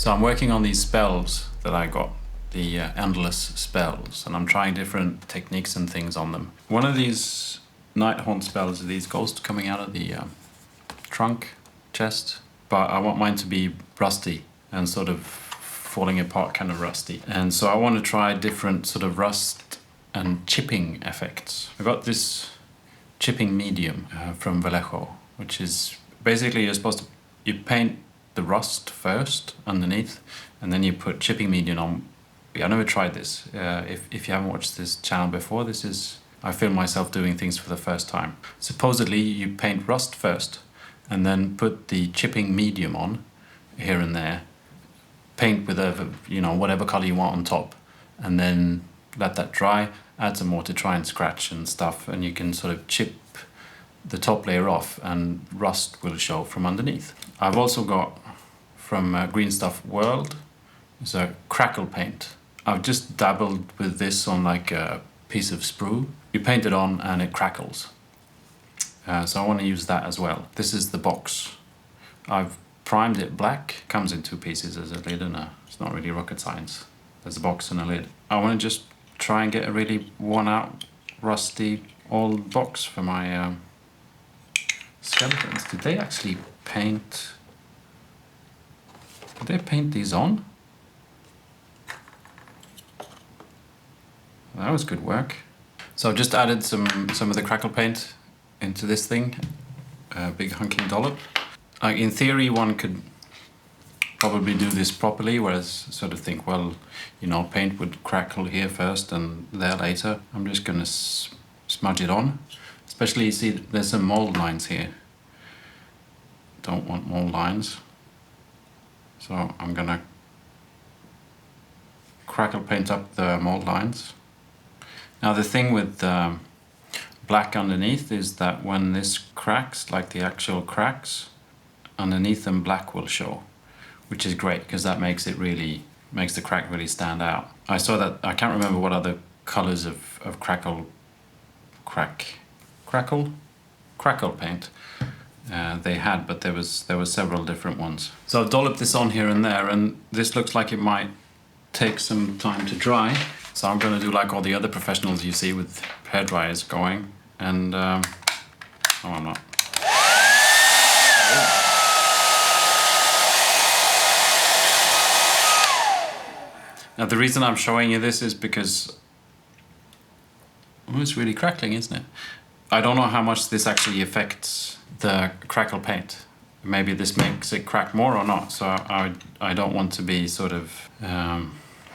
So I'm working on these spells that I got, the endless spells, and I'm trying different techniques and things on them. One of these Nighthaunt spells are these ghosts coming out of the trunk chest, but I want mine to be rusty and sort of falling apart, kind of rusty. And so I want to try different sort of rust and chipping effects. I got this Chipping Medium from Vallejo, which is basically you paint the rust first underneath, and then you put Chipping Medium on. I never tried this. If you haven't watched this channel before, I film myself doing things for the first time. Supposedly you paint rust first and then put the Chipping Medium on here and there, paint with whatever color you want on top, and then let that dry, add some more to try and scratch and stuff, and you can sort of chip the top layer off and rust will show from underneath. I've also got from Green Stuff World, it's a crackle paint. I've just dabbled with this on like a piece of sprue. You paint it on and it crackles. So I want to use that as well. This is the box. I've primed it black. Comes in two pieces as a lid and it's not really rocket science. There's a box and a lid. I want to just try and get a really worn out, rusty old box for my skeletons. Did they actually paint? Did they paint these on? That was good work. So I've just added some of the crackle paint into this thing, a big hunking dollop. In theory, one could probably do this properly, whereas sort of think, well, paint would crackle here first and there later. I'm just gonna smudge it on. Especially, you see, there's some mold lines here. Don't want mold lines. So I'm gonna crackle paint up the mold lines. Now the thing with black underneath is that when this cracks, like the actual cracks, underneath them black will show, which is great because that makes the crack really stand out. I saw that, I can't remember what other colors of crackle paint they had, but there was several different ones. So I've dolloped this on here and there, and this looks like it might take some time to dry. So I'm going to do like all the other professionals you see with hair dryers going, and no, I'm not. Now the reason I'm showing you this is because it's really crackling, isn't it? I don't know how much this actually affects the crackle paint. Maybe this makes it crack more or not, so I don't want to be sort of... I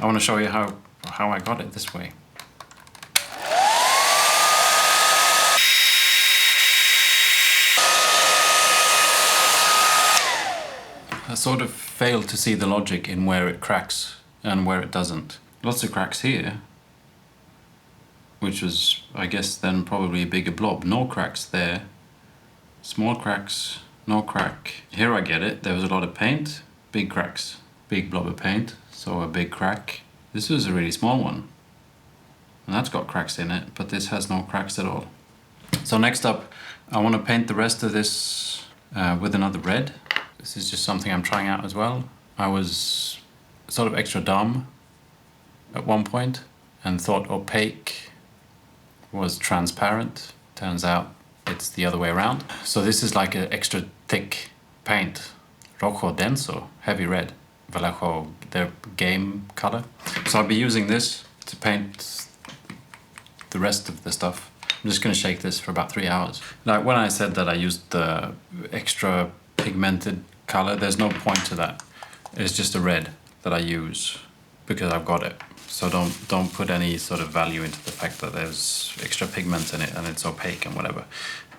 want to show you how I got it this way. I sort of failed to see the logic in where it cracks and where it doesn't. Lots of cracks here, which was, I guess, then probably a bigger blob. No cracks there. Small cracks, no crack. Here I get it. There was a lot of paint, big cracks, big blob of paint, so a big crack. This was a really small one, and that's got cracks in it, but this has no cracks at all. So next up, I want to paint the rest of this with another red. This is just something I'm trying out as well. I was sort of extra dumb at one point and thought opaque was transparent. Turns out it's the other way around. So this is like an extra thick paint. Rojo denso, heavy red. Vallejo, their game color. So I'll be using this to paint the rest of the stuff. I'm just gonna shake this for about 3 hours. Now, when I said that I used the extra pigmented color, there's no point to that. It's just a red that I use because I've got it. So don't put any sort of value into the fact that there's extra pigment in it and it's opaque and whatever.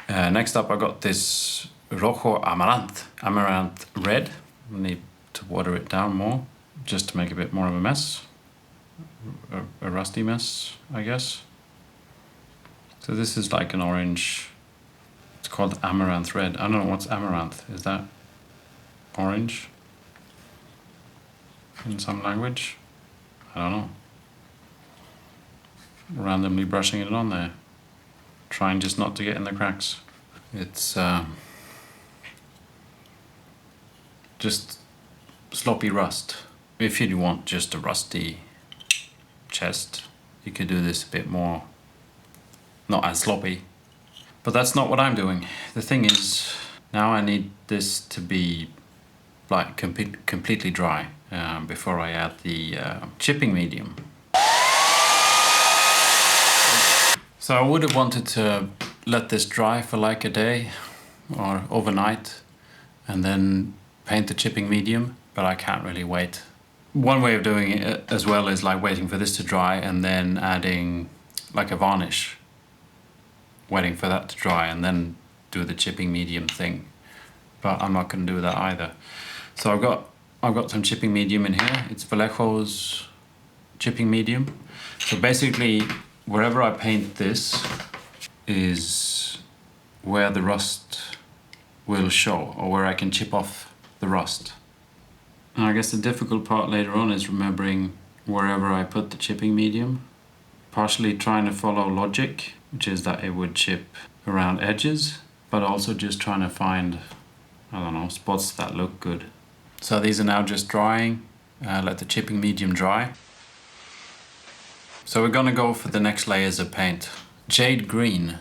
Next up, I got this Rojo Amaranth red. I need to water it down more just to make a bit more of a mess. A rusty mess, I guess. So this is like an orange. It's called Amaranth red. I don't know what's amaranth. Is that orange in some language? I don't know. Randomly brushing it on there, trying just not to get in the cracks. It's just sloppy rust. If you want just a rusty chest, you could do this a bit more, not as sloppy. But that's not what I'm doing. The thing is, now I need this to be like completely dry before I add the chipping medium. So I would have wanted to let this dry for like a day or overnight and then paint the chipping medium, but I can't really wait. One way of doing it as well is like waiting for this to dry and then adding like a varnish, waiting for that to dry and then do the chipping medium thing. But I'm not going to do that either. So I've got some chipping medium in here. It's Vallejo's chipping medium. So basically, wherever I paint this is where the rust will show, or where I can chip off the rust. And I guess the difficult part later on is remembering wherever I put the chipping medium, partially trying to follow logic, which is that it would chip around edges, but also just trying to find, I don't know, spots that look good. So these are now just drying. Let the chipping medium dry. So we're gonna go for the next layers of paint. Jade Green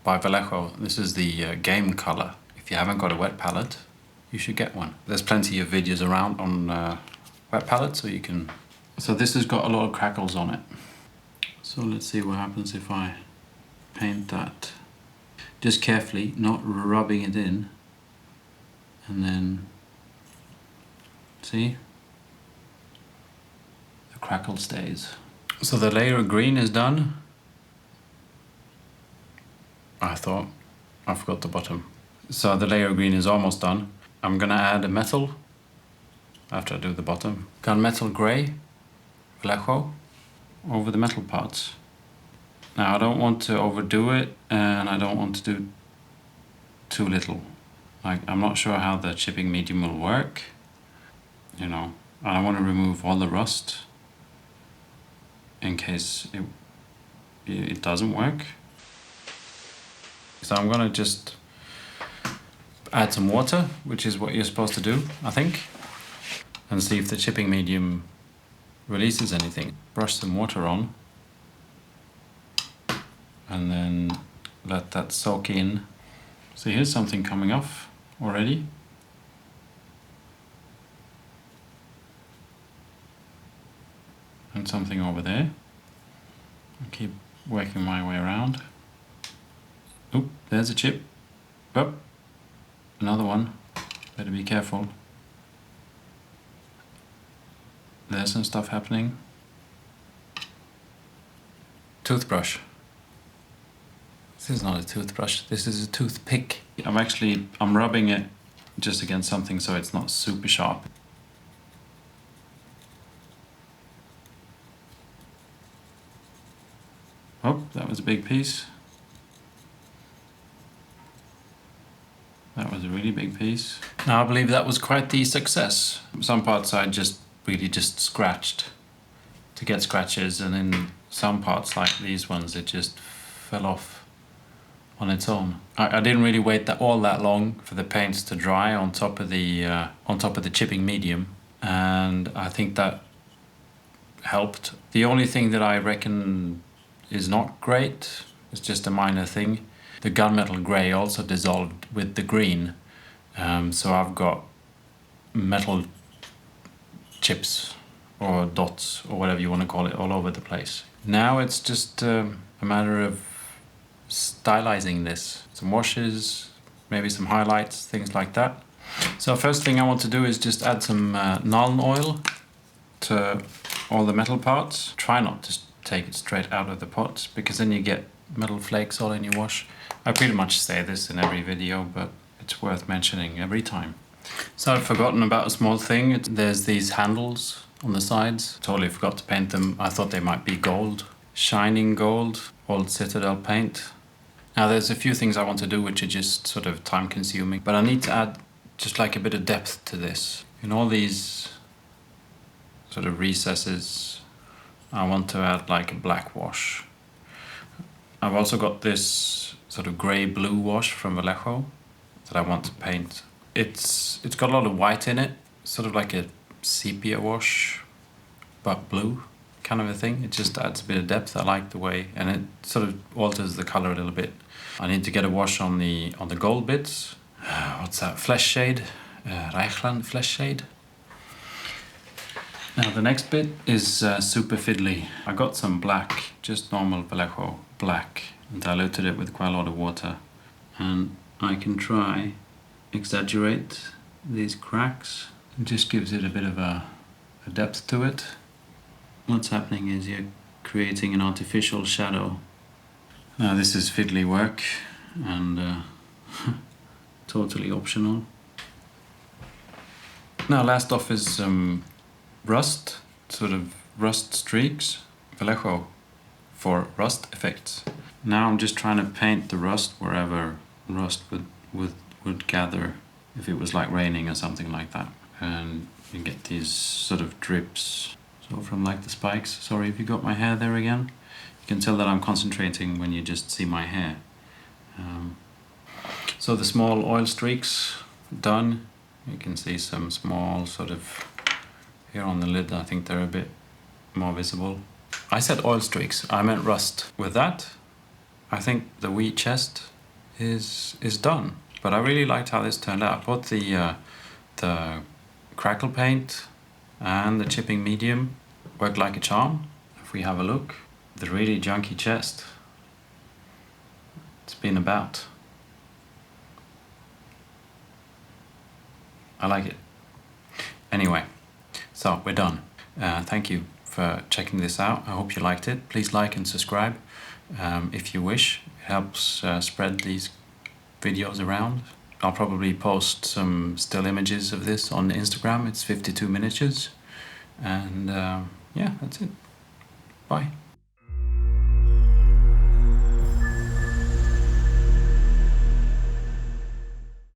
by Vallejo. This is the game color. If you haven't got a wet palette, you should get one. There's plenty of videos around on wet palettes, so you can... So this has got a lot of crackles on it. So let's see what happens if I paint that. Just carefully, not rubbing it in. And then, see? The crackle stays. So the layer of green is done. I forgot the bottom. So the layer of green is almost done. I'm gonna add a metal after I do the bottom. Gunmetal grey, Vallejo, over the metal parts. Now I don't want to overdo it and I don't want to do too little. Like, I'm not sure how the chipping medium will work. You know, I want to remove all the rust in case it doesn't work. So I'm gonna just add some water, which is what you're supposed to do, I think, and see if the chipping medium releases anything. Brush some water on and then let that soak in. So here's something coming off already. And something over there. I'll keep working my way around. Oop, there's a chip. Oh, another one. Better be careful. There's some stuff happening. Toothbrush. This is not a toothbrush, this is a toothpick. I'm rubbing it just against something so it's not super sharp. Oh, that was a big piece. That was a really big piece. Now I believe that was quite the success. Some parts I really just scratched to get scratches, and in some parts like these ones it just fell off on its own. I didn't really wait all that long for the paints to dry on top of the chipping medium, and I think that helped. The only thing that I reckon is not great, it's just a minor thing. The gunmetal grey also dissolved with the green, so I've got metal chips or dots or whatever you want to call it all over the place. Now it's just a matter of stylizing this. Some washes, maybe some highlights, things like that. So first thing I want to do is just add some Nuln oil to all the metal parts. Try not to take it straight out of the pot, because then you get metal flakes all in your wash. I pretty much say this in every video, but it's worth mentioning every time. So I've forgotten about a small thing. There's these handles on the sides. Totally forgot to paint them. I thought they might be gold. Shining gold, old Citadel paint. Now there's a few things I want to do which are just sort of time consuming, but I need to add just like a bit of depth to this. In all these sort of recesses, I want to add like a black wash. I've also got this sort of grey-blue wash from Vallejo that I want to paint. It's got a lot of white in it, sort of like a sepia wash, but blue kind of a thing. It just adds a bit of depth. I like the way, and it sort of alters the color a little bit. I need to get a wash on the gold bits. What's that? Flesh shade, Reichland flesh shade. Now the next bit is super fiddly. I got some black, just normal Vallejo black, and diluted it with quite a lot of water. And I can try exaggerate these cracks. It just gives it a bit of a depth to it. What's happening is you're creating an artificial shadow. Now this is fiddly work and totally optional. Now last off is some rust, sort of rust streaks, Vallejo for rust effects. Now I'm just trying to paint the rust wherever rust would gather if it was like raining or something like that. And you get these sort of drips. So from like the spikes, sorry if you got my hair there again. You can tell that I'm concentrating when you just see my hair. So the small oil streaks done. You can see some small sort of here on the lid. I think they're a bit more visible. I said oil streaks, I meant rust. With that, I think the wheat chest is done. But I really liked how this turned out. Both the crackle paint and the chipping medium worked like a charm. If we have a look, the really junky chest, it's been about. I like it. Anyway, so we're done. Thank you for checking this out. I hope you liked it. Please like and subscribe if you wish. It helps spread these videos around. I'll probably post some still images of this on Instagram. It's 52 miniatures. And yeah, that's it. Bye.